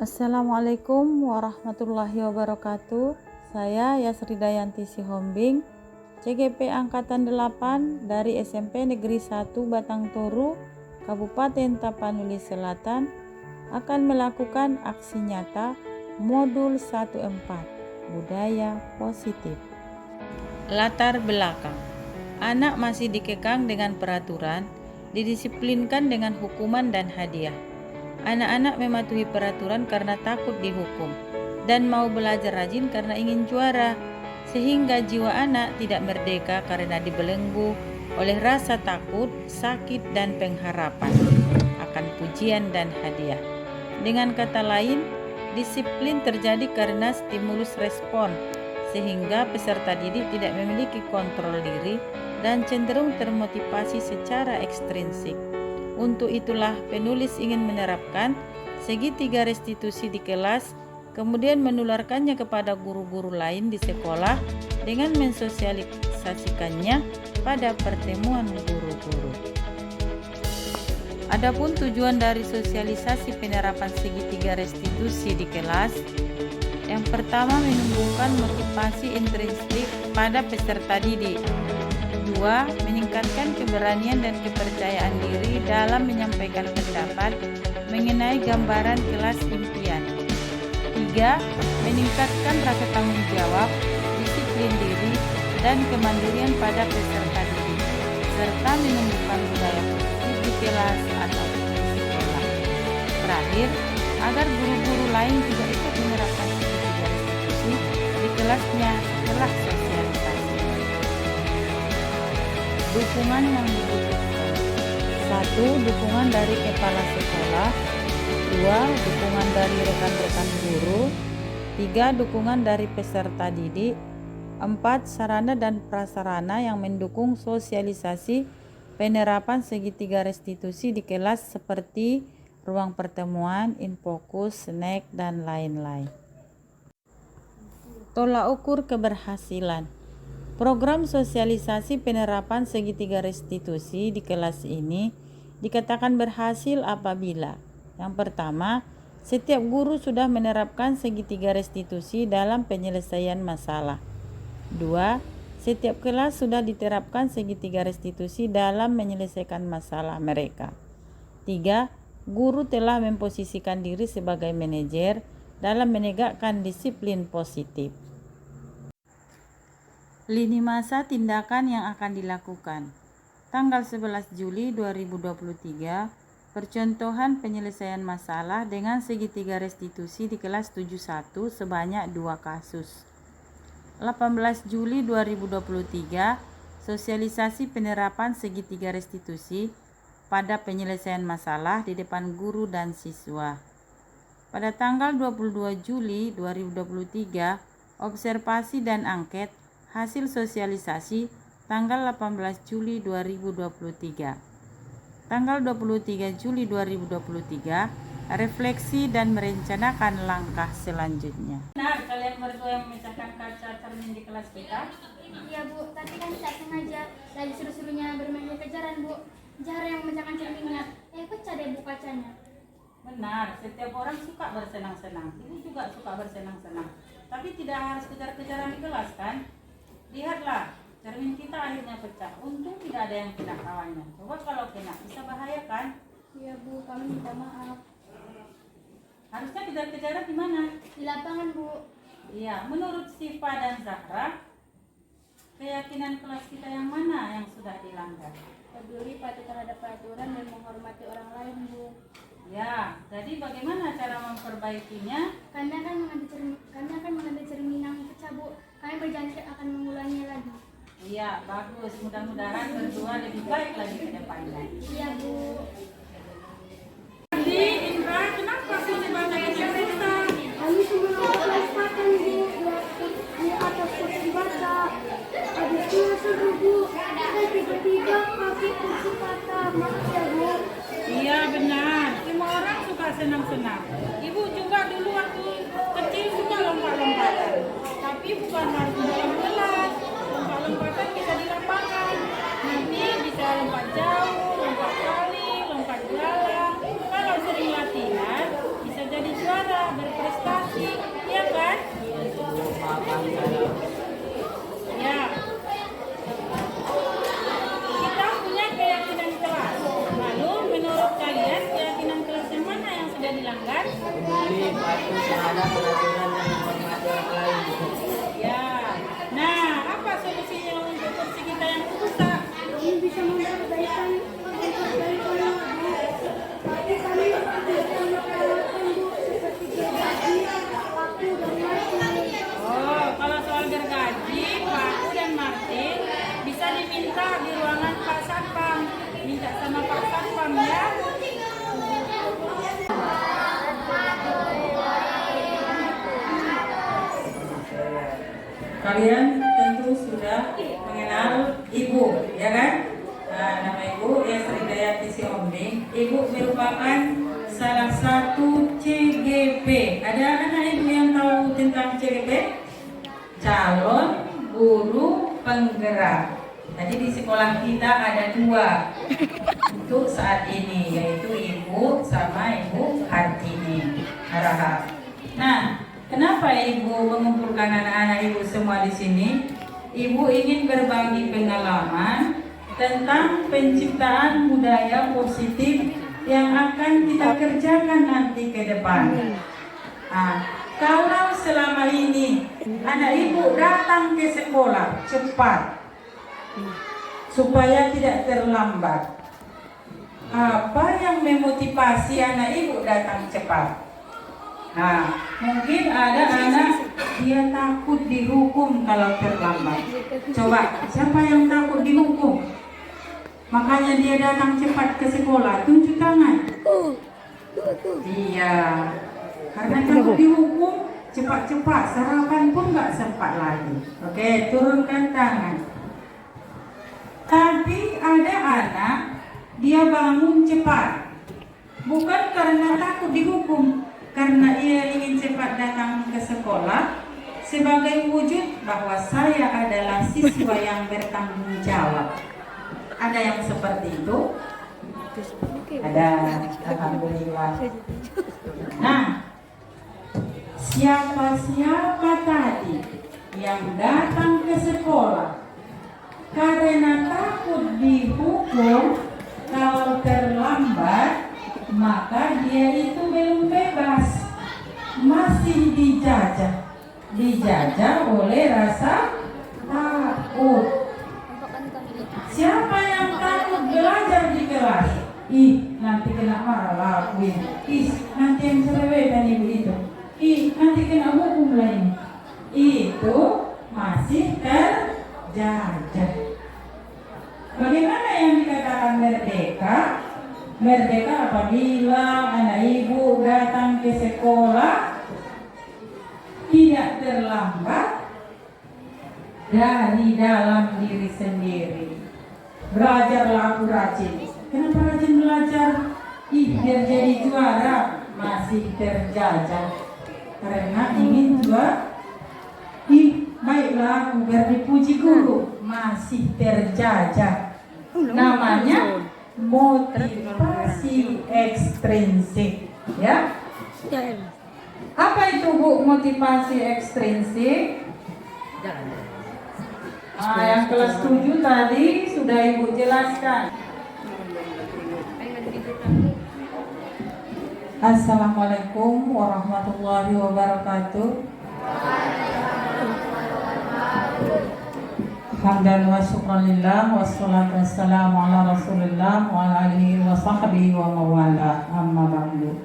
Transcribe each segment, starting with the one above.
Assalamualaikum warahmatullahi wabarakatuh. Saya Yasri Dayanti Sihombing, CGP Angkatan 8 dari SMP Negeri 1 Batang Toru, Kabupaten Tapanuli Selatan, akan melakukan aksi nyata Modul 14 Budaya Positif. Latar belakang: anak masih dikekang dengan peraturan, didisiplinkan dengan hukuman dan hadiah. Anak-anak mematuhi peraturan karena takut dihukum dan mau belajar rajin karena ingin juara, sehingga jiwa anak tidak merdeka karena dibelenggu oleh rasa takut, sakit, dan pengharapan akan pujian dan hadiah. Dengan kata lain, disiplin terjadi karena stimulus respon, sehingga peserta didik tidak memiliki kontrol diri dan cenderung termotivasi secara ekstrinsik. Untuk itulah penulis ingin menerapkan segitiga restitusi di kelas, kemudian menularkannya kepada guru-guru lain di sekolah dengan mensosialisasikannya pada pertemuan guru-guru. Adapun tujuan dari sosialisasi penerapan segitiga restitusi di kelas, yang pertama menumbuhkan motivasi intrinsik pada peserta didik. 2. Meningkatkan keberanian dan kepercayaan diri dalam menyampaikan pendapat mengenai gambaran kelas impian. 3. Meningkatkan rasa tanggung jawab, disiplin diri, dan kemandirian pada peserta didik, serta menumbuhkan budaya positif di kelas atau di sekolah. Terakhir, agar guru-guru lain juga ikut menerapkan segitiga restitusi di kelasnya setelah sosialisasi. Dukungan yang dibutuhkan: 1. Dukungan dari kepala sekolah. 2. Dukungan dari rekan-rekan guru. 3. Dukungan dari peserta didik. 4. Sarana dan prasarana yang mendukung sosialisasi penerapan segitiga restitusi di kelas seperti ruang pertemuan, infokus, snack, dan lain-lain. Tolak ukur keberhasilan. Program sosialisasi penerapan segitiga restitusi di kelas ini dikatakan berhasil apabila: yang pertama, setiap guru sudah menerapkan segitiga restitusi dalam penyelesaian masalah. 2. Setiap kelas sudah diterapkan segitiga restitusi dalam menyelesaikan masalah mereka. 3. Guru telah memposisikan diri sebagai manajer dalam menegakkan disiplin positif. Lini masa tindakan yang akan dilakukan. Tanggal 11 Juli 2023, percontohan penyelesaian masalah dengan segitiga restitusi di kelas 71 sebanyak 2 kasus. 18 Juli 2023, sosialisasi penerapan segitiga restitusi pada penyelesaian masalah di depan guru dan siswa. Pada tanggal 22 Juli 2023, observasi dan angket hasil sosialisasi tanggal 18 Juli 2023. Tanggal 23 Juli 2023, refleksi dan merencanakan langkah selanjutnya. Benar kalian berdua yang memecahkan kaca cermin di kelas kita? Iya Bu, tapi kan tak sengaja lagi suruh-suruhnya bermain kejaran Bu. Jahara yang memecahkan cerminnya, pecah deh Bu kacanya. Benar, setiap orang suka bersenang-senang. Ibu juga suka bersenang-senang. Tapi tidak harus kejar-kejaran di kelas kan? Lihatlah, cermin kita akhirnya pecah. Untung tidak ada yang kena kawannya. Coba kalau kena, bisa bahaya kan? Iya Bu, kami minta maaf. Harusnya kejar-kejaran di mana? Di lapangan Bu. Iya, menurut Siva dan Zahra, keyakinan kelas kita yang mana yang sudah dilanggar? Peduli, patuh terhadap peraturan dan menghormati orang lain Bu. Ya, jadi bagaimana cara memperbaikinya? Kami akan mengambil cermin yang pecah Bu. Kami berjanji akan mengulanginya lagi. Iya, bagus. Mudah-mudahan berdua lebih baik lagi ke depannya. Iya Bu. Andi, Indra, kenapa sih dibacanya susah? Kami cuma kelas makan Bu. Di atas kursi baca. Habisnya seru Bu. Dan tiba-tiba kaki kursi patah. Maaf ya Bu. Iya benar, semua orang suka senang-senang. Ibu juga dulu waktu kecil suka lompat-lompatan. Tapi bukan harus di dalam kelas. Lompat-lompatan bisa di lapangan. Nanti bisa lompat jauh, lompat kali, lompat galang. Kalau sering latihan, bisa jadi juara. tidak dilanggar? Peduli, patuh terhadap peraturan dan menghormati orang lain. Ya. Nah, apa solusinya untuk kursi kita yang rusak? Kami bisa memperbaikan Bu. Tapi kami bisa melakukan Bu seperti gergaji, paku, dan martil. Oh, kalau soal gergaji, paku dan martil bisa diminta di ruangan Pak Satpam. Minta sama Pak Satpam ya. Kalian tentu sudah mengenal Ibu, ya kan? Nah, nama Ibu ya Sridayanti Sihombing. Ibu merupakan salah satu CGP. Ada anak Ibu yang tahu tentang CGP? Calon Guru Penggerak. Jadi di sekolah kita ada dua untuk saat ini, yaitu Ibu sama Ibu Hartini Harahap. Nah, kenapa Ibu mengumpulkan anak-anak Ibu semua di sini? Ibu ingin berbagi pengalaman tentang penciptaan budaya positif yang akan kita kerjakan nanti ke depan. Nah, kalau selama ini anak Ibu datang ke sekolah cepat supaya tidak terlambat, apa yang memotivasi anak Ibu datang cepat? Nah, mungkin ada anak dia takut dihukum kalau terlambat. Coba, siapa yang takut dihukum? Makanya dia datang cepat ke sekolah. Tunjuk tangan. Iya, karena takut dihukum, cepat-cepat sarapan pun nggak sempat lagi. Oke, turunkan tangan. Tapi ada anak dia bangun cepat, bukan karena takut dihukum, karena ia ingin cepat datang ke sekolah sebagai wujud bahwa saya adalah siswa yang bertanggung jawab. Ada yang seperti itu? Ada, alhamdulillah. Nah, siapa-siapa tadi yang datang ke sekolah karena takut dihukum kalau terlambat, maka dia itu belum bebas, masih dijajah oleh rasa takut. Siapa yang takut belajar di kelas? Ih, nanti kena marah lakuin. Ih, nanti yang cerewetan ibu itu. Ih, nanti kena hukum lain. Itu masih terjajah. Bagaimana yang dikatakan merdeka? Merdeka apabila anak ibu datang ke sekolah tidak terlambat dari dalam diri sendiri. Belajarlah aku rajin. Kenapa rajin belajar? Biar jadi juara. Masih terjajah karena ingin juara. Baiklah aku biar dipuji guru. Masih terjajah. Namanya motivasi ekstrinsik, ya. Apa itu Bu motivasi ekstrinsik? Yang kelas 7 tadi sudah Ibu jelaskan. Assalamualaikum warahmatullahi wabarakatuh. Hamdan wa syukranillah wassalatu wassalamu ala rasulillah wa ala alihi wa sahbihi wa mawala amma ba'du.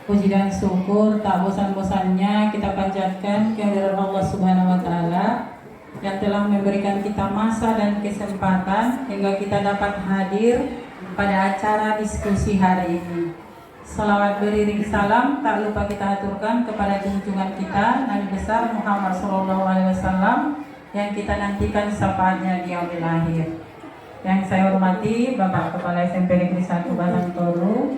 Puji dan syukur tak bosan-bosannya kita panjatkan kehadirat Allah Subhanahu wa taala yang telah memberikan kita masa dan kesempatan hingga kita dapat hadir pada acara diskusi hari ini. Salawat beriring salam tak lupa kita aturkan kepada junjungan kita Nabi besar Muhammad SAW yang kita nantikan syafaatnya di yaumil akhir. Yang saya hormati Bapak Kepala SMP Negeri 1 Batang Toru,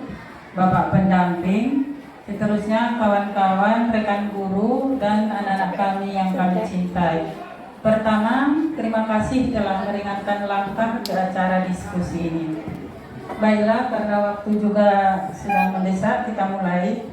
Bapak pendamping, seterusnya kawan-kawan, rekan guru dan anak-anak kami yang kami cintai. Pertama, terima kasih telah meringankan langkah ke acara diskusi ini. Baiklah, karena waktu juga sedang mendesak, kita mulai.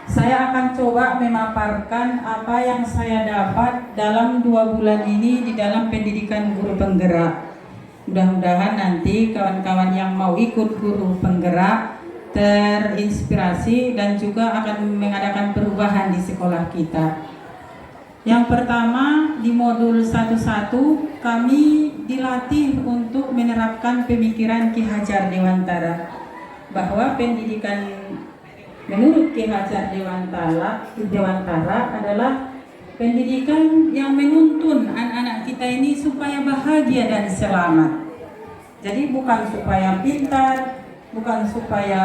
Saya akan coba memaparkan apa yang saya dapat dalam 2 bulan ini di dalam pendidikan guru penggerak. Mudah-mudahan nanti kawan-kawan yang mau ikut guru penggerak terinspirasi dan juga akan mengadakan perubahan di sekolah kita. Yang pertama, di modul 11 kami dilatih untuk menerapkan pemikiran Ki Hajar Dewantara, bahwa pendidikan menurut Ki Hajar Dewantara adalah pendidikan yang menuntun anak-anak kita ini supaya bahagia dan selamat. Jadi bukan supaya pintar, bukan supaya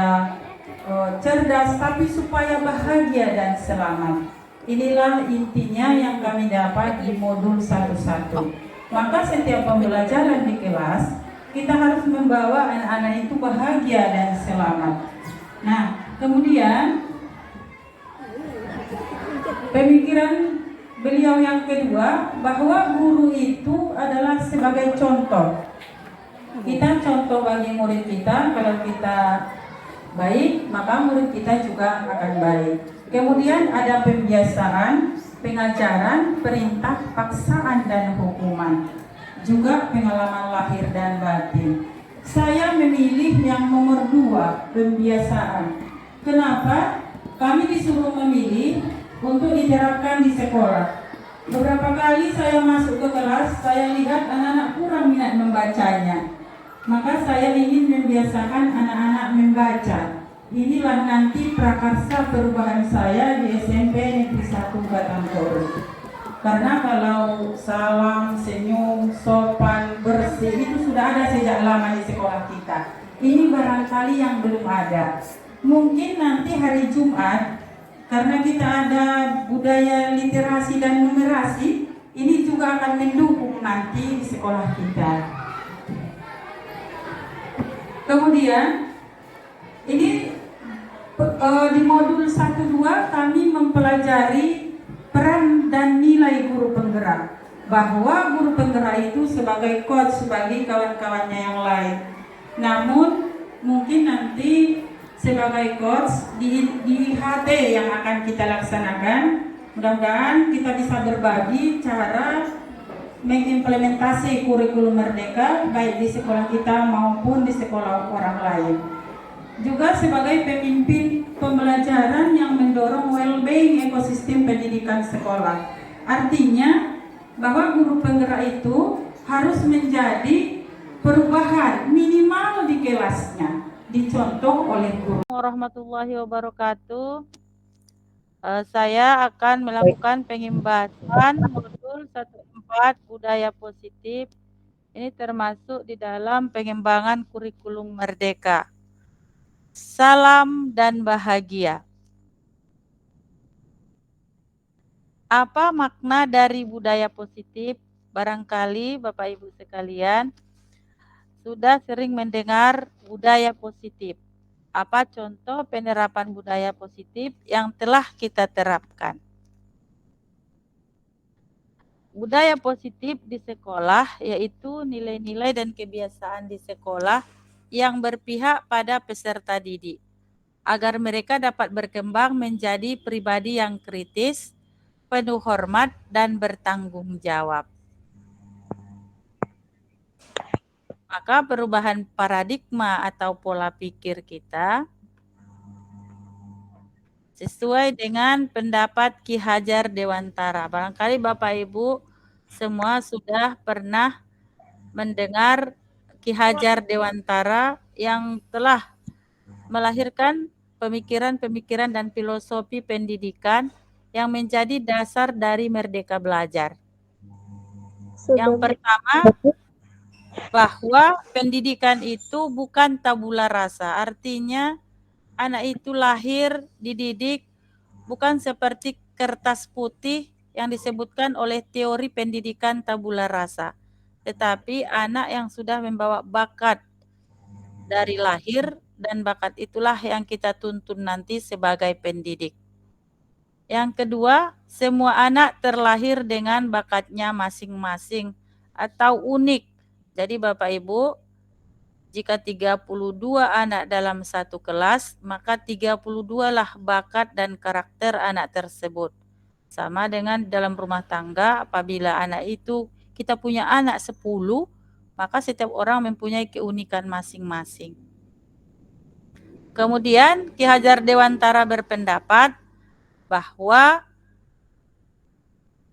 cerdas, tapi supaya bahagia dan selamat. Inilah intinya yang kami dapat di modul 11. Maka setiap pembelajaran di kelas, kita harus membawa anak-anak itu bahagia dan selamat. Nah, kemudian pemikiran beliau yang kedua, bahwa guru itu adalah sebagai contoh. Kita contoh bagi murid kita. Kalau kita baik, maka murid kita juga akan baik. Kemudian ada pembiasaan, pengajaran, perintah, paksaan, dan hukuman. Juga pengalaman lahir dan batin. Saya memilih yang nomor 2, pembiasaan. Kenapa? Kami disuruh memilih untuk diterapkan di sekolah. Beberapa kali saya masuk ke kelas, saya lihat anak-anak kurang minat membacanya. Maka saya ingin membiasakan anak-anak membaca. Inilah nanti prakarsa perubahan saya di SMP Negeri 1 Batang Toru. Karena kalau salam, senyum, sopan, bersih itu sudah ada sejak lama di sekolah kita. Ini barangkali yang belum ada. Mungkin nanti hari Jumat, karena kita ada budaya literasi dan numerasi, ini juga akan mendukung nanti di sekolah kita. Kemudian ini di modul 1-2 kami mempelajari peran dan nilai guru penggerak, bahwa guru penggerak itu sebagai coach bagi kawan-kawannya yang lain. Namun mungkin nanti sebagai coach di HT yang akan kita laksanakan, mudah-mudahan kita bisa berbagi cara mengimplementasi kurikulum Merdeka baik di sekolah kita maupun di sekolah orang lain. Juga sebagai pemimpin pembelajaran yang mendorong well-being ekosistem pendidikan sekolah. Artinya bahwa guru penggerak itu harus menjadi perubahan minimal di kelasnya, dicontoh oleh guru. Warahmatullahi wabarakatuh. Saya akan melakukan pembahasan modul 14 budaya positif. Ini termasuk di dalam pengembangan kurikulum Merdeka. Salam dan bahagia. Apa makna dari budaya positif? Barangkali Bapak Ibu sekalian sudah sering mendengar budaya positif. Apa contoh penerapan budaya positif yang telah kita terapkan? Budaya positif di sekolah yaitu nilai-nilai dan kebiasaan di sekolah yang berpihak pada peserta didik, agar mereka dapat berkembang menjadi pribadi yang kritis, penuh hormat, dan bertanggung jawab. Maka perubahan paradigma atau pola pikir kita sesuai dengan pendapat Ki Hajar Dewantara. Barangkali Bapak Ibu semua sudah pernah mendengar Ki Hajar Dewantara yang telah melahirkan pemikiran-pemikiran dan filosofi pendidikan yang menjadi dasar dari Merdeka Belajar. Yang pertama, bahwa pendidikan itu bukan tabula rasa. Artinya anak itu lahir, dididik, bukan seperti kertas putih yang disebutkan oleh teori pendidikan tabula rasa. Tetapi anak yang sudah membawa bakat dari lahir, dan bakat itulah yang kita tuntun nanti sebagai pendidik. Yang kedua, semua anak terlahir dengan bakatnya masing-masing atau unik. Jadi Bapak Ibu, jika 32 anak dalam satu kelas, maka 32 lah bakat dan karakter anak tersebut. Sama dengan dalam rumah tangga, apabila anak itu kita punya anak 10, maka setiap orang mempunyai keunikan masing-masing. Kemudian Ki Hajar Dewantara berpendapat bahwa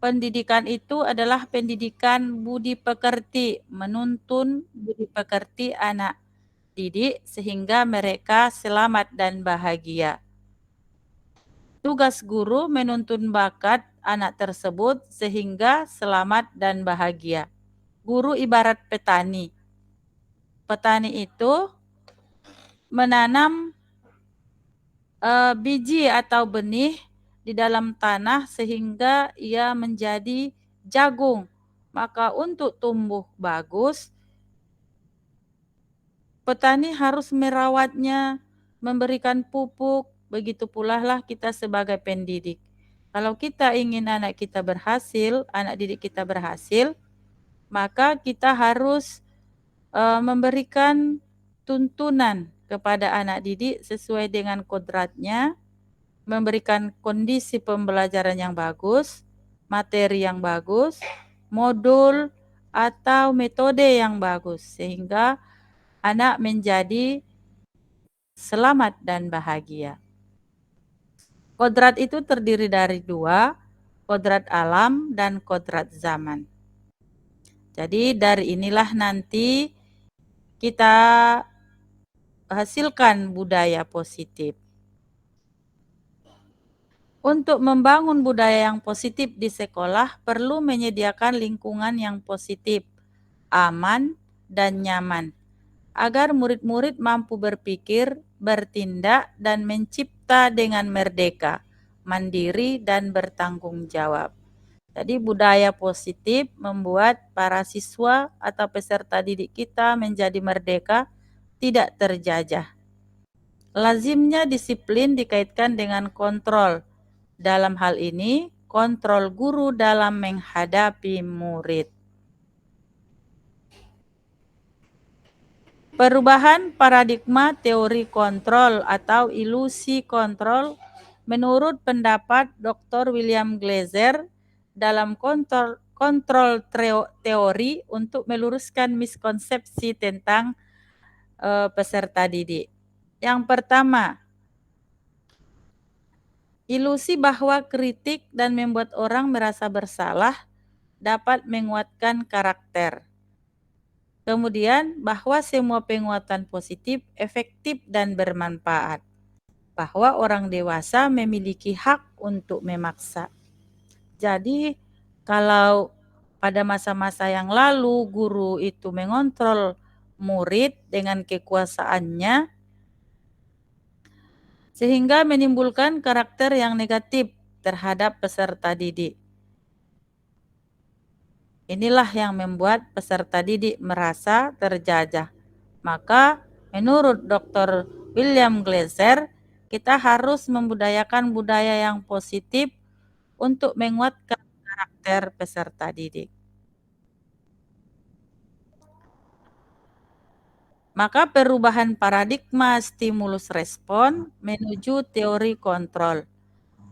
pendidikan itu adalah pendidikan budi pekerti, menuntun budi pekerti anak didik sehingga mereka selamat dan bahagia. Tugas guru menuntun bakat anak tersebut sehingga selamat dan bahagia. Guru ibarat petani. Petani itu menanam biji atau benih di dalam tanah sehingga ia menjadi jagung. Maka untuk tumbuh bagus, petani harus merawatnya, memberikan pupuk, begitu pula lah kita sebagai pendidik. Kalau kita ingin anak kita berhasil, anak didik kita berhasil, maka kita harus memberikan tuntunan kepada anak didik sesuai dengan kodratnya, memberikan kondisi pembelajaran yang bagus, materi yang bagus, modul atau metode yang bagus, sehingga anak menjadi selamat dan bahagia. Kodrat itu terdiri dari dua, kodrat alam dan kodrat zaman. Jadi dari inilah nanti kita hasilkan budaya positif. Untuk membangun budaya yang positif di sekolah perlu menyediakan lingkungan yang positif, aman, dan nyaman, agar murid-murid mampu berpikir, bertindak, dan mencipta dengan merdeka, mandiri, dan bertanggung jawab. Jadi budaya positif membuat para siswa atau peserta didik kita menjadi merdeka, tidak terjajah. Lazimnya disiplin dikaitkan dengan kontrol. Dalam hal ini, kontrol guru dalam menghadapi murid. Perubahan paradigma teori kontrol atau ilusi kontrol menurut pendapat Dr. William Glaser dalam kontrol teori untuk meluruskan miskonsepsi tentang peserta didik. Yang pertama, ilusi bahwa kritik dan membuat orang merasa bersalah dapat menguatkan karakter. Kemudian, bahwa semua penguatan positif efektif dan bermanfaat. Bahwa orang dewasa memiliki hak untuk memaksa. Jadi, kalau pada masa-masa yang lalu guru itu mengontrol murid dengan kekuasaannya, sehingga menimbulkan karakter yang negatif terhadap peserta didik. Inilah yang membuat peserta didik merasa terjajah. Maka menurut Dr. William Glaser, kita harus membudayakan budaya yang positif untuk menguatkan karakter peserta didik. Maka perubahan paradigma stimulus respon menuju teori kontrol.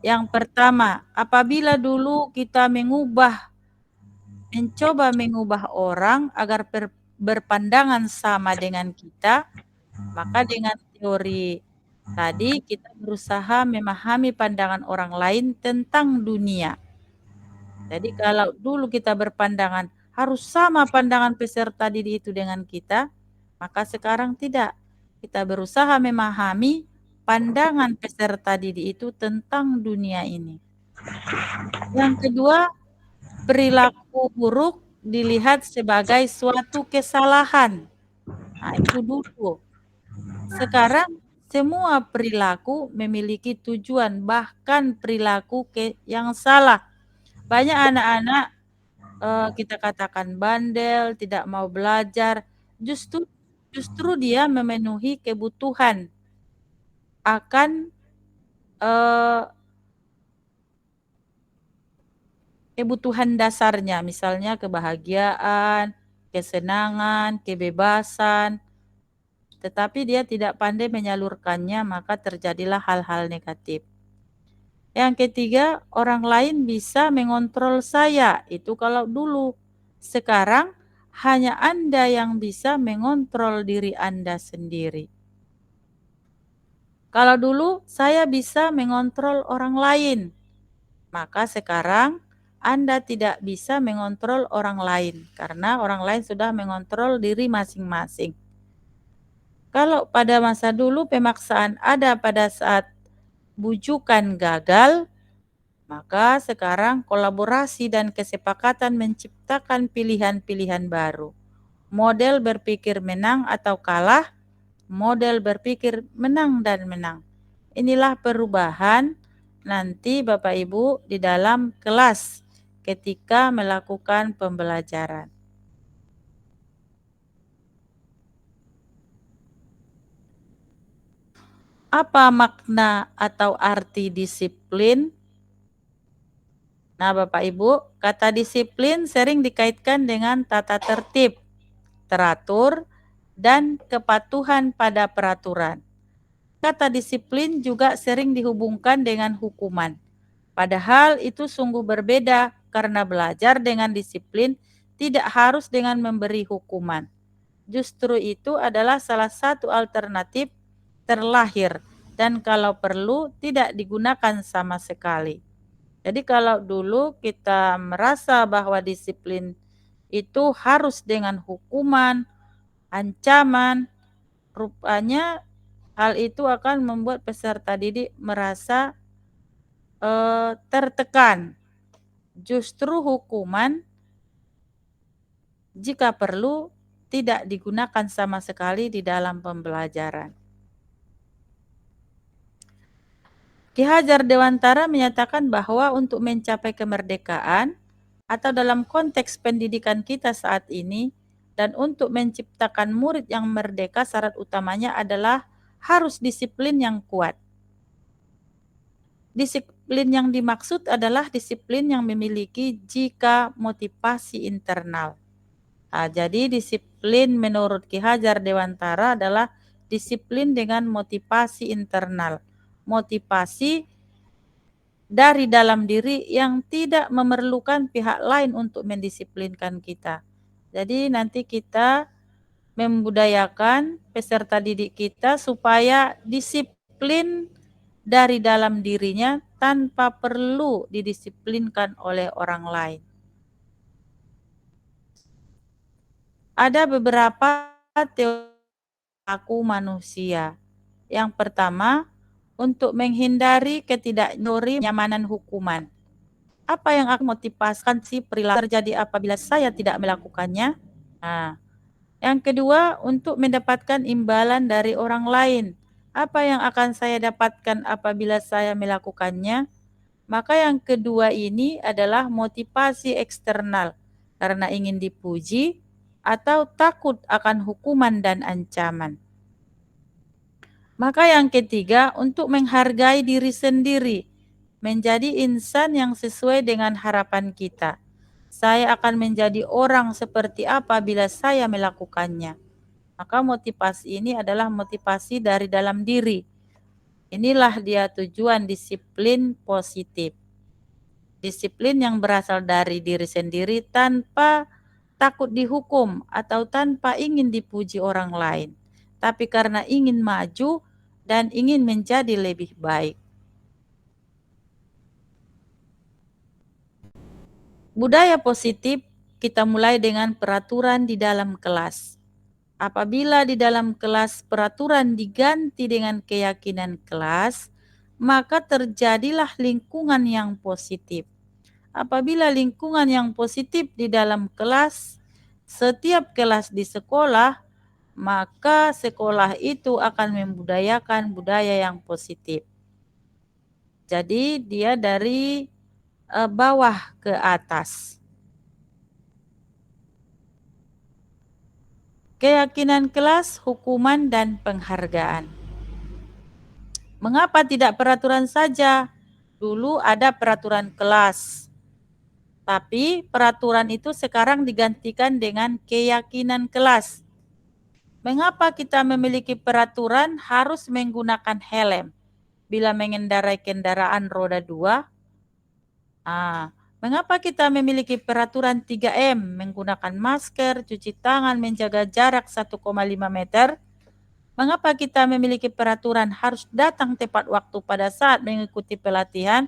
Yang pertama, apabila dulu kita mencoba mengubah orang agar berpandangan sama dengan kita, maka dengan teori tadi kita berusaha memahami pandangan orang lain tentang dunia. Jadi kalau dulu kita berpandangan harus sama pandangan peserta didik itu dengan kita, maka sekarang tidak. Kita berusaha memahami pandangan peserta didik itu tentang dunia ini. Yang kedua, perilaku buruk dilihat sebagai suatu kesalahan. Nah, itu dulu. Sekarang semua perilaku memiliki tujuan, bahkan perilaku yang salah. Banyak anak-anak kita katakan bandel, tidak mau belajar, justru dia memenuhi kebutuhan akan kebutuhan dasarnya, misalnya kebahagiaan, kesenangan, kebebasan, tetapi dia tidak pandai menyalurkannya, maka terjadilah hal-hal negatif. Yang ketiga, orang lain bisa mengontrol saya, itu kalau dulu. Sekarang hanya Anda yang bisa mengontrol diri Anda sendiri. Kalau dulu saya bisa mengontrol orang lain, maka sekarang Anda tidak bisa mengontrol orang lain karena orang lain sudah mengontrol diri masing-masing. Kalau pada masa dulu pemaksaan ada pada saat bujukan gagal, maka sekarang kolaborasi dan kesepakatan menciptakan pilihan-pilihan baru. Model berpikir menang atau kalah, model berpikir menang dan menang. Inilah perubahan nanti Bapak Ibu di dalam kelas ketika melakukan pembelajaran. Apa makna atau arti disiplin? Nah, Bapak Ibu, kata disiplin sering dikaitkan dengan tata tertib, teratur, dan kepatuhan pada peraturan. Kata disiplin juga sering dihubungkan dengan hukuman. Padahal itu sungguh berbeda karena belajar dengan disiplin tidak harus dengan memberi hukuman. Justru itu adalah salah satu alternatif terlahir dan kalau perlu tidak digunakan sama sekali. Jadi kalau dulu kita merasa bahwa disiplin itu harus dengan hukuman, ancaman, rupanya hal itu akan membuat peserta didik merasa tertekan. Justru hukuman jika perlu tidak digunakan sama sekali di dalam pembelajaran. Ki Hajar Dewantara menyatakan bahwa untuk mencapai kemerdekaan atau dalam konteks pendidikan kita saat ini dan untuk menciptakan murid yang merdeka syarat utamanya adalah harus disiplin yang kuat. Disiplin yang dimaksud adalah disiplin yang memiliki jika motivasi internal. Nah, jadi disiplin menurut Ki Hajar Dewantara adalah disiplin dengan motivasi internal. Motivasi dari dalam diri yang tidak memerlukan pihak lain untuk mendisiplinkan kita. Jadi nanti kita membudayakan peserta didik kita supaya disiplin dari dalam dirinya tanpa perlu didisiplinkan oleh orang lain. Ada beberapa teori perilaku manusia. Yang pertama, untuk menghindari ketidaknyamanan hukuman. Apa yang akan motivasikan si perilaku terjadi apabila saya tidak melakukannya? Nah, yang kedua, untuk mendapatkan imbalan dari orang lain. Apa yang akan saya dapatkan apabila saya melakukannya? Maka yang kedua ini adalah motivasi eksternal, karena ingin dipuji atau takut akan hukuman dan ancaman. Maka yang ketiga, untuk menghargai diri sendiri, menjadi insan yang sesuai dengan harapan kita. Saya akan menjadi orang seperti apa bila saya melakukannya. Maka motivasi ini adalah motivasi dari dalam diri. Inilah dia tujuan disiplin positif. Disiplin yang berasal dari diri sendiri tanpa takut dihukum atau tanpa ingin dipuji orang lain, tapi karena ingin maju dan ingin menjadi lebih baik. Budaya positif kita mulai dengan peraturan di dalam kelas. Apabila di dalam kelas peraturan diganti dengan keyakinan kelas, maka terjadilah lingkungan yang positif. Apabila lingkungan yang positif di dalam kelas, setiap kelas di sekolah, maka sekolah itu akan membudayakan budaya yang positif. Jadi dia dari bawah ke atas. Keyakinan kelas, hukuman, dan penghargaan. Mengapa tidak peraturan saja? Dulu ada peraturan kelas, tapi peraturan itu sekarang digantikan dengan keyakinan kelas. Mengapa kita memiliki peraturan harus menggunakan helm bila mengendarai kendaraan roda 2? Mengapa kita memiliki peraturan 3M, menggunakan masker, cuci tangan, menjaga jarak 1,5 meter? Mengapa kita memiliki peraturan harus datang tepat waktu pada saat mengikuti pelatihan?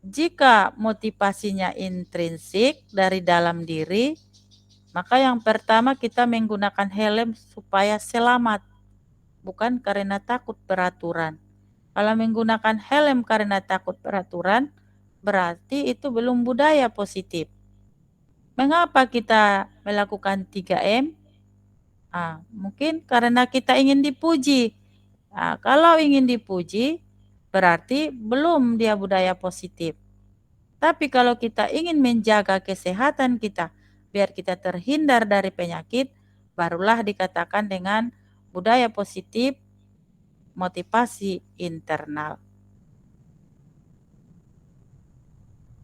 Jika motivasinya intrinsik dari dalam diri, maka yang pertama kita menggunakan helm supaya selamat, bukan karena takut peraturan. Kalau menggunakan helm karena takut peraturan, berarti itu belum budaya positif. Mengapa kita melakukan 3M? Mungkin karena kita ingin dipuji. Kalau ingin dipuji, berarti belum dia budaya positif. Tapi kalau kita ingin menjaga kesehatan kita, biar kita terhindar dari penyakit, barulah dikatakan dengan budaya positif motivasi internal.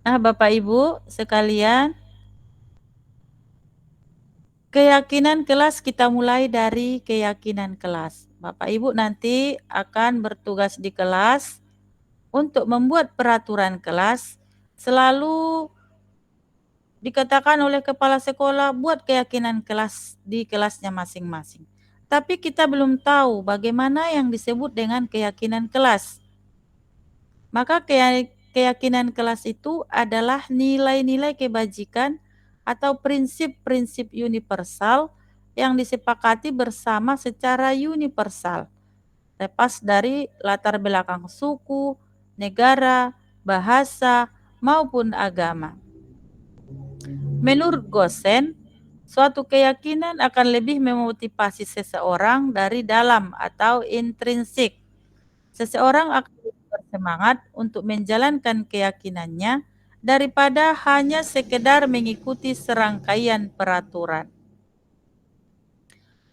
Nah, Bapak Ibu sekalian, keyakinan kelas kita mulai dari keyakinan kelas. Bapak Ibu nanti akan bertugas di kelas untuk membuat peraturan kelas. Selalu dikatakan oleh kepala sekolah buat keyakinan kelas di kelasnya masing-masing. Tapi kita belum tahu bagaimana yang disebut dengan keyakinan kelas. Maka keyakinan kelas itu adalah nilai-nilai kebajikan atau prinsip-prinsip universal yang disepakati bersama secara universal, lepas dari latar belakang suku, negara, bahasa, maupun agama. Menurut Gosen, suatu keyakinan akan lebih memotivasi seseorang dari dalam atau intrinsik. Seseorang akan lebih bersemangat untuk menjalankan keyakinannya daripada hanya sekedar mengikuti serangkaian peraturan.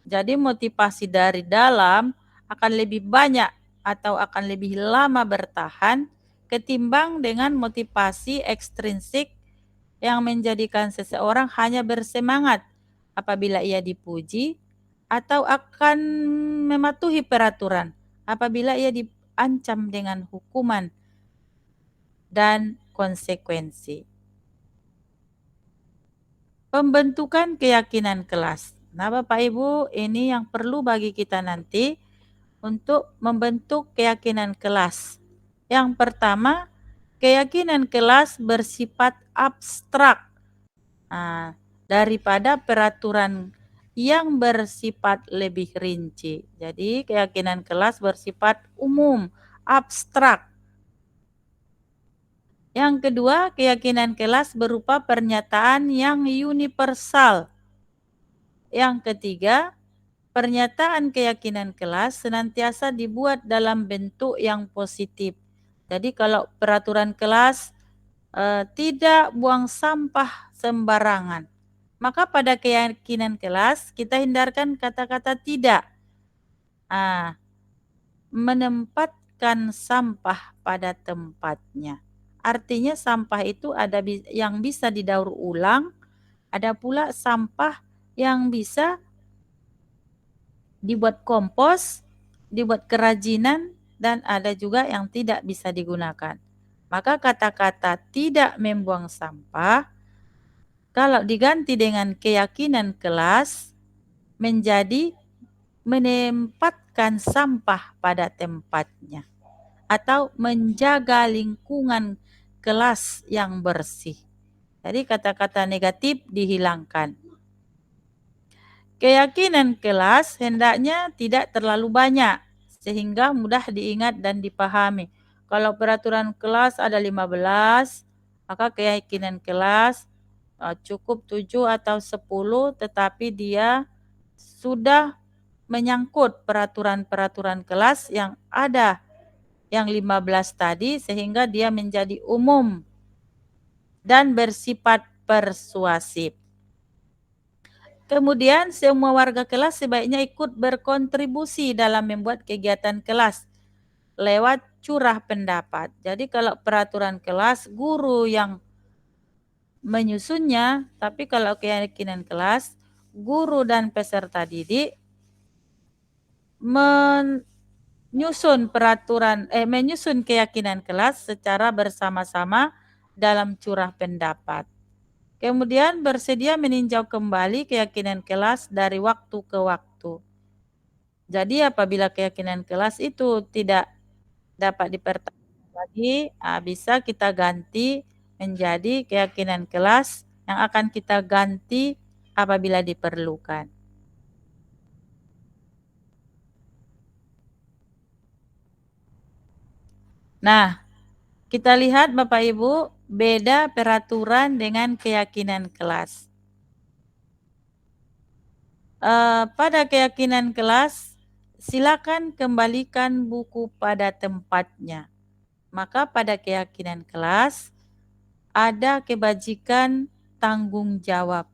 Jadi motivasi dari dalam akan lebih banyak atau akan lebih lama bertahan ketimbang dengan motivasi ekstrinsik yang menjadikan seseorang hanya bersemangat apabila ia dipuji atau akan mematuhi peraturan apabila ia diancam dengan hukuman dan konsekuensi. Pembentukan keyakinan kelas. Nah, Bapak Ibu, ini yang perlu bagi kita nanti untuk membentuk keyakinan kelas. Yang pertama, keyakinan kelas bersifat abstrak daripada peraturan yang bersifat lebih rinci. Jadi, keyakinan kelas bersifat umum, abstrak. Yang kedua, keyakinan kelas berupa pernyataan yang universal. Yang ketiga, pernyataan keyakinan kelas senantiasa dibuat dalam bentuk yang positif. Jadi kalau peraturan kelas tidak buang sampah sembarangan, maka pada keyakinan kelas kita hindarkan kata-kata tidak. Menempatkan sampah pada tempatnya. Artinya sampah itu ada yang bisa didaur ulang, ada pula sampah yang bisa dibuat kompos, dibuat kerajinan, dan ada juga yang tidak bisa digunakan. Maka kata-kata tidak membuang sampah, kalau diganti dengan keyakinan kelas, menjadi menempatkan sampah pada tempatnya atau menjaga lingkungan kelas yang bersih. Jadi kata-kata negatif dihilangkan. Keyakinan kelas hendaknya tidak terlalu banyak sehingga mudah diingat dan dipahami. Kalau peraturan kelas ada 15, maka keyakinan kelas cukup 7 atau 10, tetapi dia sudah menyangkut peraturan-peraturan kelas yang ada yang 15 tadi sehingga dia menjadi umum dan bersifat persuasif. Kemudian semua warga kelas sebaiknya ikut berkontribusi dalam membuat kegiatan kelas lewat curah pendapat. Jadi kalau peraturan kelas guru yang menyusunnya, tapi kalau keyakinan kelas guru dan peserta didik menyusun keyakinan kelas secara bersama-sama dalam curah pendapat. Kemudian bersedia meninjau kembali keyakinan kelas dari waktu ke waktu. Jadi apabila keyakinan kelas itu tidak dapat dipertahankan lagi, bisa kita ganti menjadi keyakinan kelas yang akan kita ganti apabila diperlukan. Nah, kita lihat Bapak Ibu, beda peraturan dengan keyakinan kelas. Pada keyakinan kelas, silakan kembalikan buku pada tempatnya. Maka pada keyakinan kelas, ada kebajikan tanggung jawab.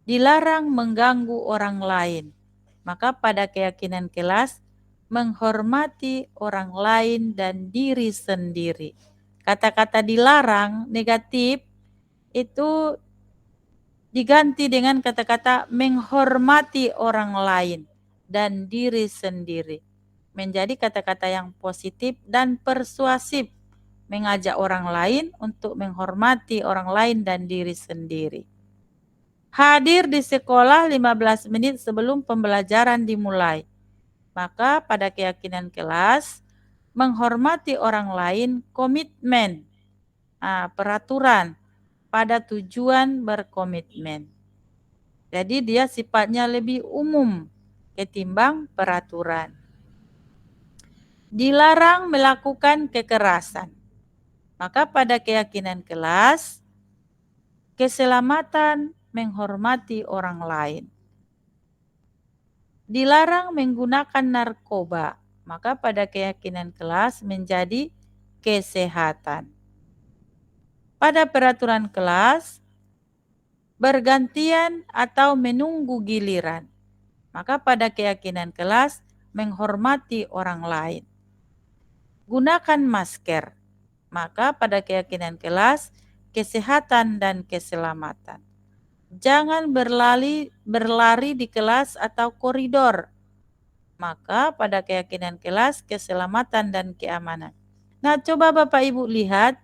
Dilarang mengganggu orang lain. Maka pada keyakinan kelas, menghormati orang lain dan diri sendiri. Kata-kata dilarang negatif itu diganti dengan kata-kata menghormati orang lain dan diri sendiri. Menjadi kata-kata yang positif dan persuasif, mengajak orang lain untuk menghormati orang lain dan diri sendiri. Hadir di sekolah 15 menit sebelum pembelajaran dimulai. Maka pada keyakinan kelas, menghormati orang lain, komitmen, peraturan pada tujuan berkomitmen. Jadi dia sifatnya lebih umum ketimbang peraturan. Dilarang melakukan kekerasan. Maka pada keyakinan kelas, keselamatan menghormati orang lain. Dilarang menggunakan narkoba. Maka pada keyakinan kelas menjadi kesehatan. Pada peraturan kelas, bergantian atau menunggu giliran. Maka pada keyakinan kelas, menghormati orang lain. Gunakan masker. Maka pada keyakinan kelas, kesehatan dan keselamatan. Jangan berlari di kelas atau koridor. Maka pada keyakinan kelas, keselamatan dan keamanan. Nah, coba Bapak Ibu lihat,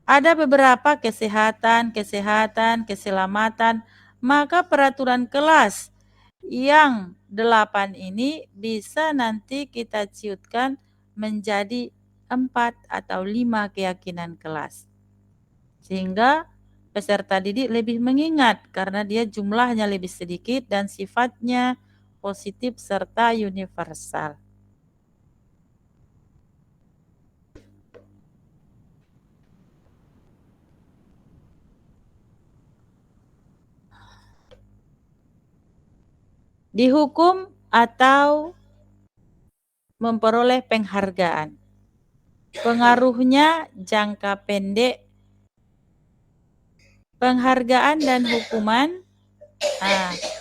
ada beberapa kesehatan, keselamatan, maka peraturan kelas yang 8 ini bisa nanti kita ciutkan menjadi 4 atau 5 keyakinan kelas. Sehingga peserta didik lebih mengingat karena dia jumlahnya lebih sedikit dan sifatnya positif serta universal. Dihukum atau memperoleh penghargaan. Pengaruhnya jangka pendek, penghargaan dan hukuman.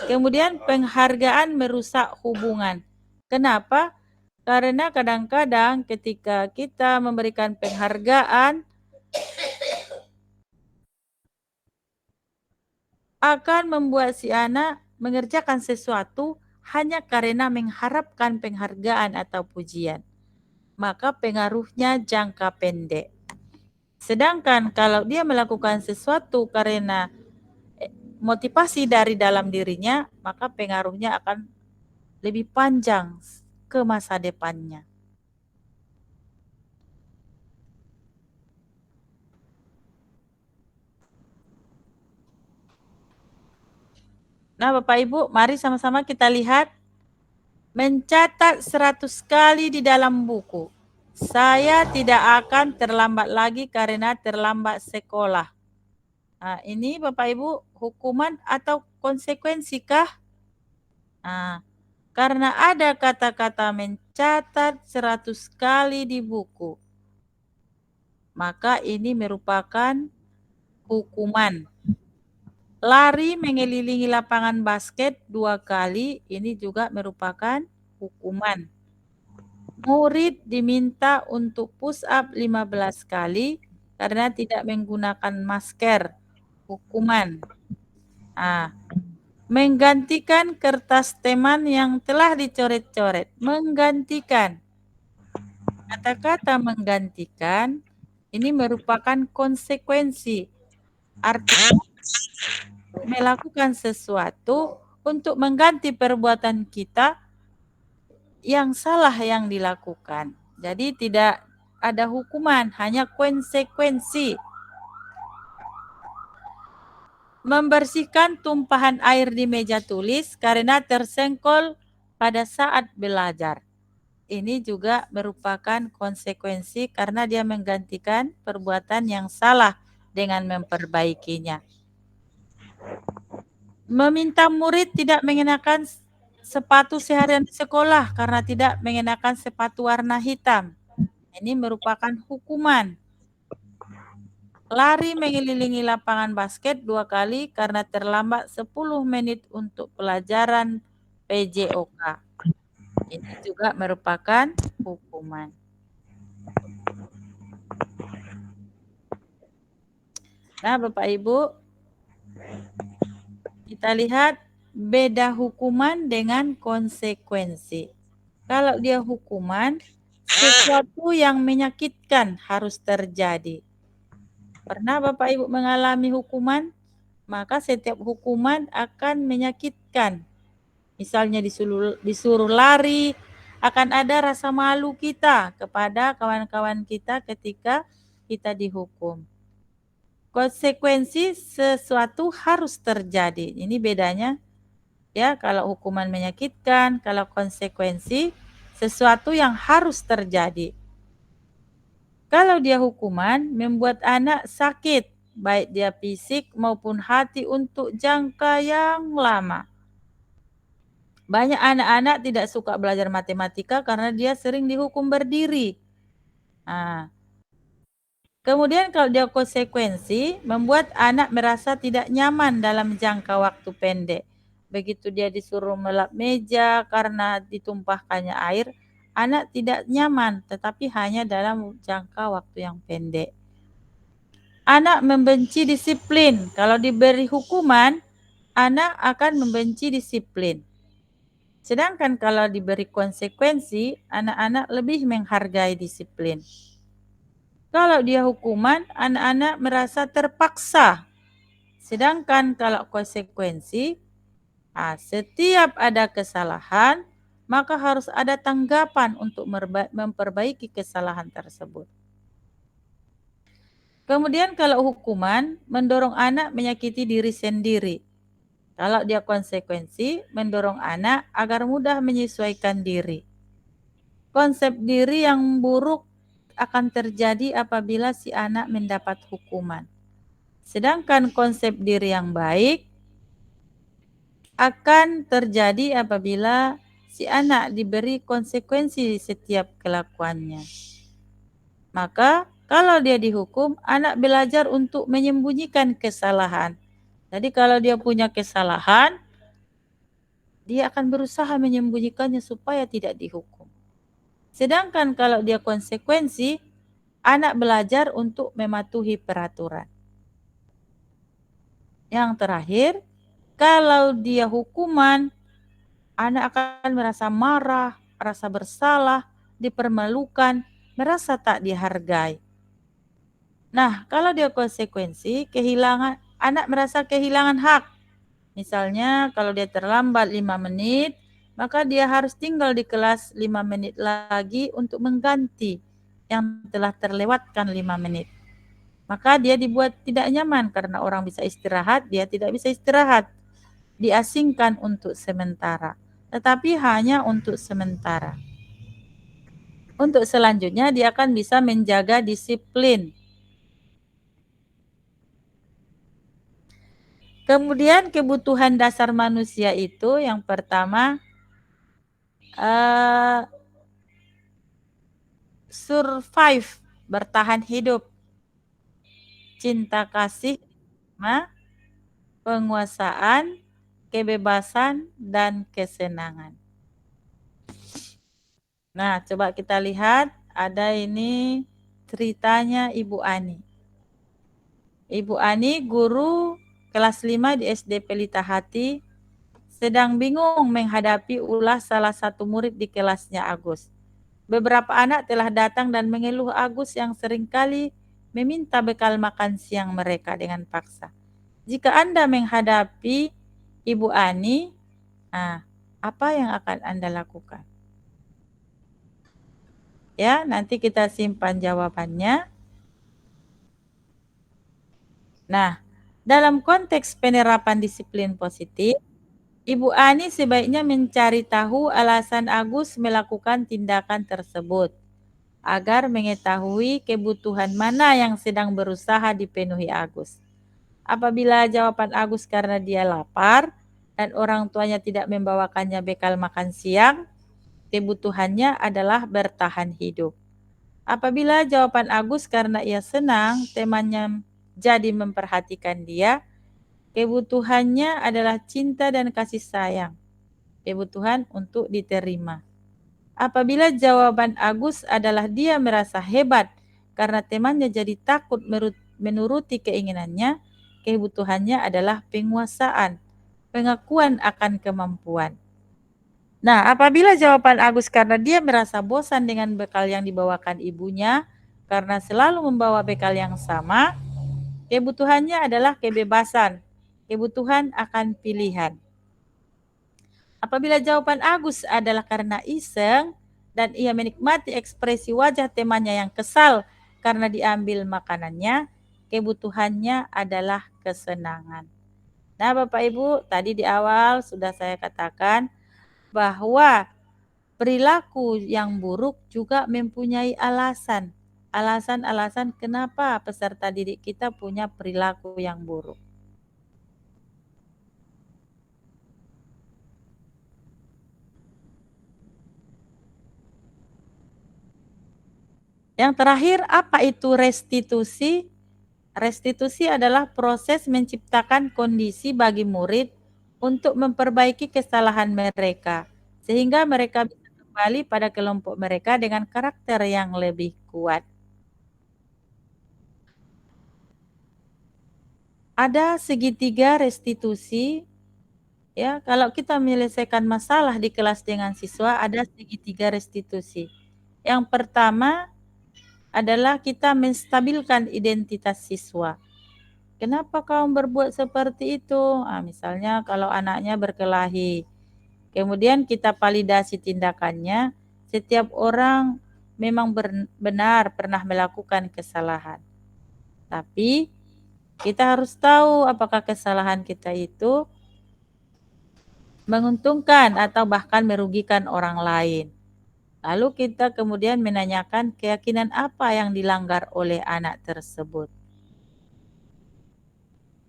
Kemudian penghargaan merusak hubungan. Kenapa? Karena kadang-kadang ketika kita memberikan penghargaan akan membuat si anak mengerjakan sesuatu hanya karena mengharapkan penghargaan atau pujian. Maka pengaruhnya jangka pendek. Sedangkan kalau dia melakukan sesuatu karena motivasi dari dalam dirinya, maka pengaruhnya akan lebih panjang ke masa depannya. Nah, Bapak Ibu, mari sama-sama kita lihat. Mencatat 100 kali di dalam buku. Saya tidak akan terlambat lagi karena terlambat sekolah. Nah, ini Bapak Ibu hukuman atau konsekuensikah? Nah, karena ada kata-kata mencatat 100 kali di buku, maka ini merupakan hukuman. Lari mengelilingi lapangan basket 2 kali, ini juga merupakan hukuman. Murid diminta untuk push up 15 kali karena tidak menggunakan masker, hukuman. Menggantikan kertas teman yang telah dicoret-coret. Menggantikan. Kata-kata menggantikan ini merupakan konsekuensi. Artinya melakukan sesuatu untuk mengganti perbuatan kita yang salah yang dilakukan. Jadi tidak ada hukuman, hanya konsekuensi. Membersihkan tumpahan air di meja tulis karena tersenggol pada saat belajar. Ini juga merupakan konsekuensi karena dia menggantikan perbuatan yang salah dengan memperbaikinya. Meminta murid tidak mengenakan sepatu seharian di sekolah karena tidak mengenakan sepatu warna hitam. Ini merupakan hukuman. Lari mengelilingi lapangan basket 2 kali karena terlambat 10 menit untuk pelajaran PJOK. Ini juga merupakan hukuman. Nah, Bapak Ibu, kita lihat beda hukuman dengan konsekuensi. Kalau dia hukuman, sesuatu yang menyakitkan harus terjadi. Pernah Bapak Ibu mengalami hukuman? Maka setiap hukuman akan menyakitkan. Misalnya disuruh lari, akan ada rasa malu kita kepada kawan-kawan kita ketika kita dihukum. Konsekuensi sesuatu harus terjadi. Ini bedanya ya, kalau hukuman menyakitkan, kalau konsekuensi sesuatu yang harus terjadi. Kalau dia hukuman membuat anak sakit, baik dia fisik maupun hati untuk jangka yang lama. Banyak anak-anak tidak suka belajar matematika karena dia sering dihukum berdiri. Nah, kemudian kalau dia konsekuensi, membuat anak merasa tidak nyaman dalam jangka waktu pendek. Begitu dia disuruh melap meja karena ditumpahkannya air, anak tidak nyaman, tetapi hanya dalam jangka waktu yang pendek. Anak membenci disiplin. Kalau diberi hukuman, anak akan membenci disiplin. Sedangkan kalau diberi konsekuensi, anak-anak lebih menghargai disiplin. Kalau dia hukuman, anak-anak merasa terpaksa. Sedangkan kalau konsekuensi, setiap ada kesalahan, maka harus ada tanggapan untuk memperbaiki kesalahan tersebut. Kemudian kalau hukuman, mendorong anak menyakiti diri sendiri. Kalau dia konsekuensi, mendorong anak agar mudah menyesuaikan diri. Konsep diri yang buruk akan terjadi apabila si anak mendapat hukuman. Sedangkan konsep diri yang baik akan terjadi apabila si anak diberi konsekuensi setiap kelakuannya. Maka kalau dia dihukum, anak belajar untuk menyembunyikan kesalahan. Jadi kalau dia punya kesalahan, dia akan berusaha menyembunyikannya supaya tidak dihukum. Sedangkan kalau dia konsekuensi, anak belajar untuk mematuhi peraturan. Yang terakhir, kalau dia hukuman, anak akan merasa marah, merasa bersalah, dipermalukan, merasa tak dihargai. Nah, kalau dia konsekuensi, anak merasa kehilangan hak. Misalnya kalau dia terlambat 5 menit, maka dia harus tinggal di kelas 5 menit lagi untuk mengganti yang telah terlewatkan 5 menit. Maka dia dibuat tidak nyaman karena orang bisa istirahat, dia tidak bisa istirahat. Diasingkan untuk sementara, tetapi hanya untuk sementara. Untuk selanjutnya dia akan bisa menjaga disiplin. Kemudian kebutuhan dasar manusia itu yang pertama survive, bertahan hidup, cinta kasih, penguasaan, kebebasan, dan kesenangan. Nah, coba kita lihat, ada ini ceritanya Ibu Ani. Ibu Ani guru kelas 5 di SD Pelita Hati sedang bingung menghadapi ulah salah satu murid di kelasnya Agus. Beberapa anak telah datang dan mengeluh Agus yang seringkali meminta bekal makan siang mereka dengan paksa. Jika Anda menghadapi Ibu Ani, Nah, apa yang akan Anda lakukan? Ya, nanti kita simpan jawabannya. Nah, dalam konteks penerapan disiplin positif, Ibu Ani sebaiknya mencari tahu alasan Agus melakukan tindakan tersebut agar mengetahui kebutuhan mana yang sedang berusaha dipenuhi Agus. Apabila jawaban Agus karena dia lapar dan orang tuanya tidak membawakannya bekal makan siang, kebutuhannya adalah bertahan hidup. Apabila jawaban Agus karena ia senang temannya jadi memperhatikan dia, kebutuhannya adalah cinta dan kasih sayang. Kebutuhan untuk diterima. Apabila jawaban Agus adalah dia merasa hebat karena temannya jadi takut menuruti keinginannya, kebutuhannya adalah penguasaan, pengakuan akan kemampuan. Nah, apabila jawaban Agus karena dia merasa bosan dengan bekal yang dibawakan ibunya karena selalu membawa bekal yang sama, kebutuhannya adalah kebebasan, kebutuhan akan pilihan. Apabila jawaban Agus adalah karena iseng dan ia menikmati ekspresi wajah temannya yang kesal karena diambil makanannya, kebutuhannya adalah kesenangan. Nah, Bapak Ibu, tadi di awal sudah saya katakan bahwa perilaku yang buruk juga mempunyai alasan. Alasan-alasan kenapa peserta didik kita punya perilaku yang buruk. Yang terakhir, apa itu restitusi? Restitusi adalah proses menciptakan kondisi bagi murid untuk memperbaiki kesalahan mereka, sehingga mereka bisa kembali pada kelompok mereka dengan karakter yang lebih kuat. Ada segitiga restitusi. Ya, kalau kita menyelesaikan masalah di kelas dengan siswa, ada segitiga restitusi. Yang pertama adalah kita menstabilkan identitas siswa. Kenapa kamu berbuat seperti itu? Nah, misalnya kalau anaknya berkelahi, kemudian kita validasi tindakannya, setiap orang memang benar pernah melakukan kesalahan. Tapi kita harus tahu apakah kesalahan kita itu menguntungkan atau bahkan merugikan orang lain. Lalu kita kemudian menanyakan keyakinan apa yang dilanggar oleh anak tersebut.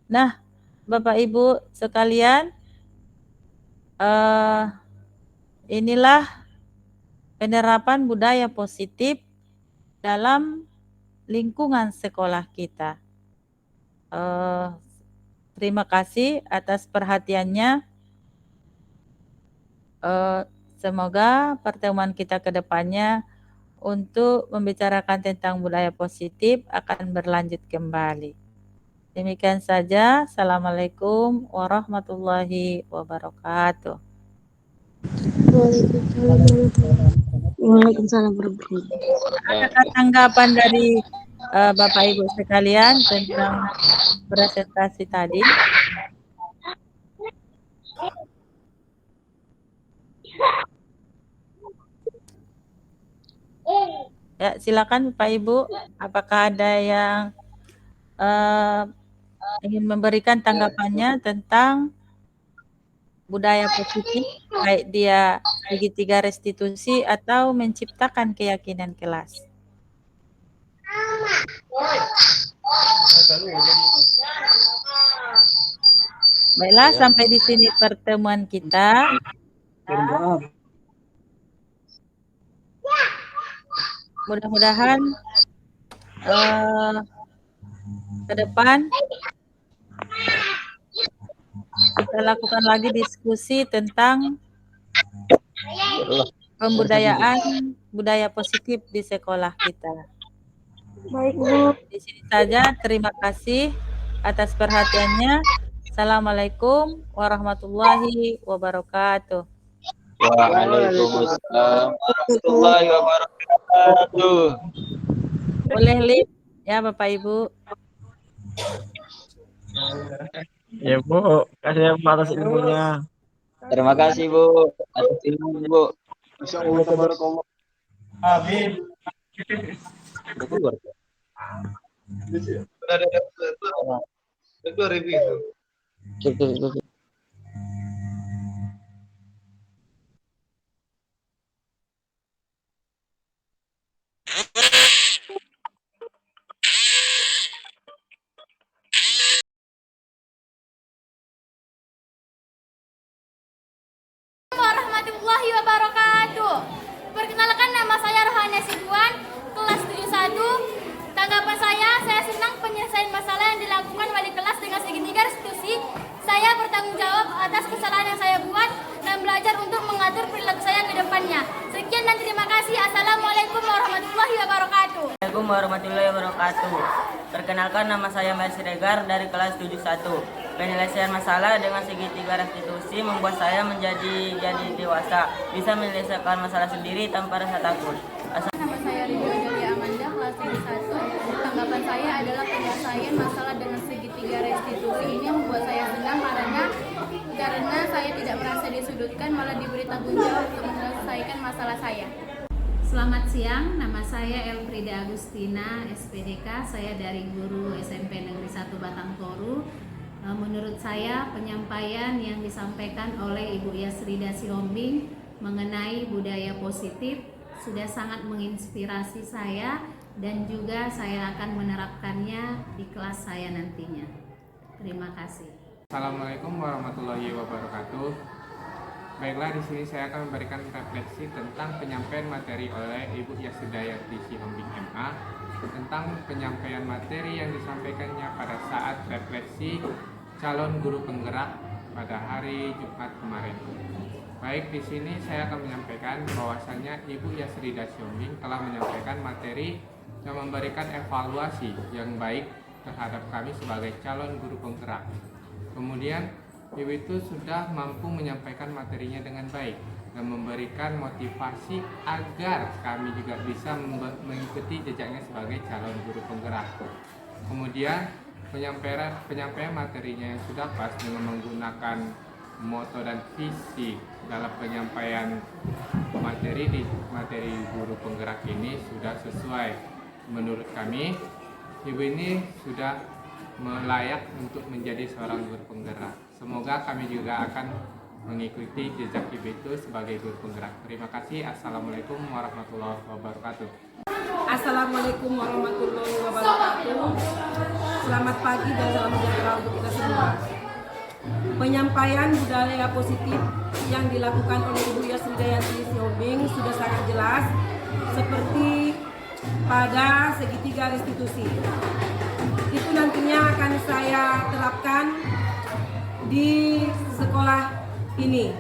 Nah, Bapak Ibu sekalian, inilah penerapan budaya positif dalam lingkungan sekolah kita. Terima kasih atas perhatiannya. Semoga pertemuan kita ke depannya untuk membicarakan tentang budaya positif akan berlanjut kembali. Demikian saja. Assalamualaikum warahmatullahi wabarakatuh. Waalaikumsalam warahmatullahi wabarakatuh. Adakah tanggapan dari Bapak Ibu sekalian tentang presentasi tadi? Ya, silakan Bapak Ibu. Apakah ada yang ingin memberikan tanggapannya tentang budaya positif, baik dia segitiga restitusi atau menciptakan keyakinan kelas? Baiklah, sampai di sini pertemuan kita. Mudah-mudahan ke depan kita lakukan lagi diskusi tentang pembudayaan budaya positif di sekolah kita. Baik, Bu. Di sini saja, terima kasih atas perhatiannya. Assalamualaikum warahmatullahi wabarakatuh. Waalaikumsalam warahmatullahi wabarakatuh. Boleh live ya Bapak Ibu. Ya Bu, kasih atas ilmunya. Terima kasih Bu atas ilmu Bu. Masyaallah tabarakallah. Amin. Udah keluar. Udah keluar itu. Cek, cek, cek. Warahmatullahi wabarakatuh. Perkenalkan, nama saya Rohana Siduan, kelas 71. Tanggapan saya senang penyelesaian masalah yang dilakukan wali kelas dengan segitiga restitusi. Saya bertanggung jawab atas kesalahan yang saya buat dan belajar untuk mengatur perilaku saya ke depannya. Sekian dan terima kasih. Assalamualaikum warahmatullahi wabarakatuh. Assalamualaikum warahmatullahi wabarakatuh. Perkenalkan, nama saya Mbak Siregar dari kelas 71. Penyelesaian masalah dengan segitiga restitusi membuat saya menjadi dewasa, bisa menyelesaikan masalah sendiri tanpa rasa takut. Nama saya Ridho Delia Amanda, kelas 71. Tanggapan saya adalah penyelesaian masalah dengan segitiga restitusi ini membuat saya senang karena saya tidak merasa disudutkan, malah diberi tanggung jawab untuk menyelesaikan masalah saya. Selamat siang, nama saya Elfrida Agustina, SPDK. Saya dari guru SMP Negeri 1 Batang Toru. Menurut saya, penyampaian yang disampaikan oleh Ibu Yasrida Sihombing mengenai budaya positif sudah sangat menginspirasi saya dan juga saya akan menerapkannya di kelas saya nantinya. Terima kasih. Assalamualaikum warahmatullahi wabarakatuh. Baiklah, di sini saya akan memberikan refleksi tentang penyampaian materi oleh Ibu Yasrida Sihombing MA tentang penyampaian materi yang disampaikannya pada saat refleksi calon guru penggerak pada hari Jumat kemarin. Baik, di sini saya akan menyampaikan bahwasannya Ibu Yasrida Sihombing telah menyampaikan materi yang memberikan evaluasi yang baik terhadap kami sebagai calon guru penggerak. Kemudian Ibu itu sudah mampu menyampaikan materinya dengan baik dan memberikan motivasi agar kami juga bisa mengikuti jejaknya sebagai calon guru penggerak. Kemudian penyampaian materinya yang sudah pas dengan menggunakan moto dan visi dalam penyampaian materi guru penggerak ini sudah sesuai. Menurut kami, Ibu ini sudah layak untuk menjadi seorang guru penggerak. Semoga kami juga akan mengikuti jejak Ibu itu sebagai guru penggerak. Terima kasih. Assalamualaikum warahmatullahi wabarakatuh. Assalamualaikum warahmatullahi wabarakatuh. Selamat pagi dan salam sejahtera untuk kita semua. Penyampaian budaya positif yang dilakukan oleh Ibu Yasrida Sihombing sudah sangat jelas, seperti pada segitiga restitusi. Itu nantinya akan saya terapkan di sekolah ini.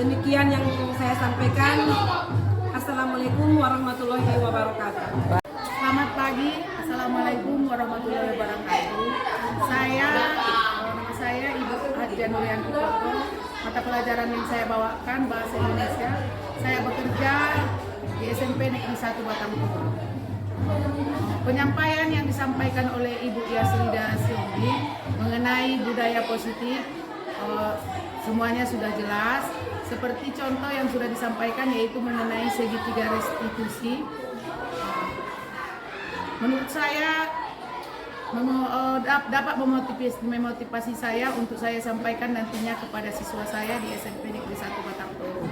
Demikian yang saya sampaikan. Assalamualaikum warahmatullahi wabarakatuh. Selamat pagi. Assalamualaikum warahmatullahi wabarakatuh. Nama saya Ibu Hadiah Nuryanti Koko. Mata pelajaran yang saya bawakan bahasa Indonesia. Saya bekerja di SMP Negeri 1 Batang Toru. Penyampaian yang disampaikan oleh Ibu Yasrida Sihombing mengenai budaya positif semuanya sudah jelas. Seperti contoh yang sudah disampaikan yaitu mengenai segitiga restitusi. Menurut saya dapat memotivasi saya untuk saya sampaikan nantinya kepada siswa saya di SMP Negeri 1 Batang Toru.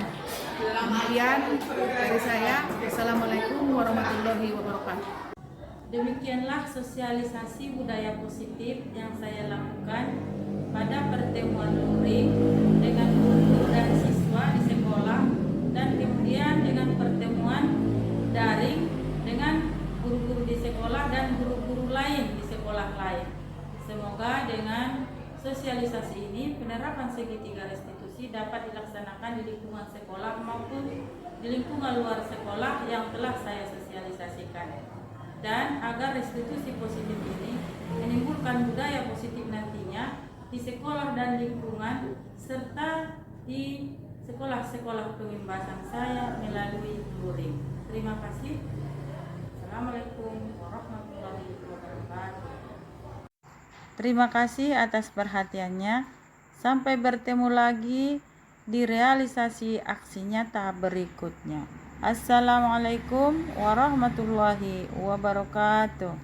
Demikian dari saya. Assalamualaikum warahmatullahi wabarakatuh. Demikianlah sosialisasi budaya positif yang saya lakukan pada pertemuan luring dengan guru dan siswa di sekolah, dan kemudian dengan pertemuan daring dengan guru-guru di sekolah dan guru-guru lain di sekolah lain. Semoga dengan sosialisasi ini penerapan segitiga restitusi dapat dilaksanakan di lingkungan sekolah maupun di lingkungan luar sekolah yang telah saya sosialisasikan. Dan agar restitusi positif ini menimbulkan budaya positif nantinya di sekolah dan lingkungan serta di sekolah-sekolah pengimbasan saya melalui luring. Terima kasih. Assalamualaikum warahmatullahi wabarakatuh. Terima kasih atas perhatiannya. Sampai bertemu lagi di realisasi aksi nyata berikutnya. Assalamualaikum warahmatullahi wabarakatuh.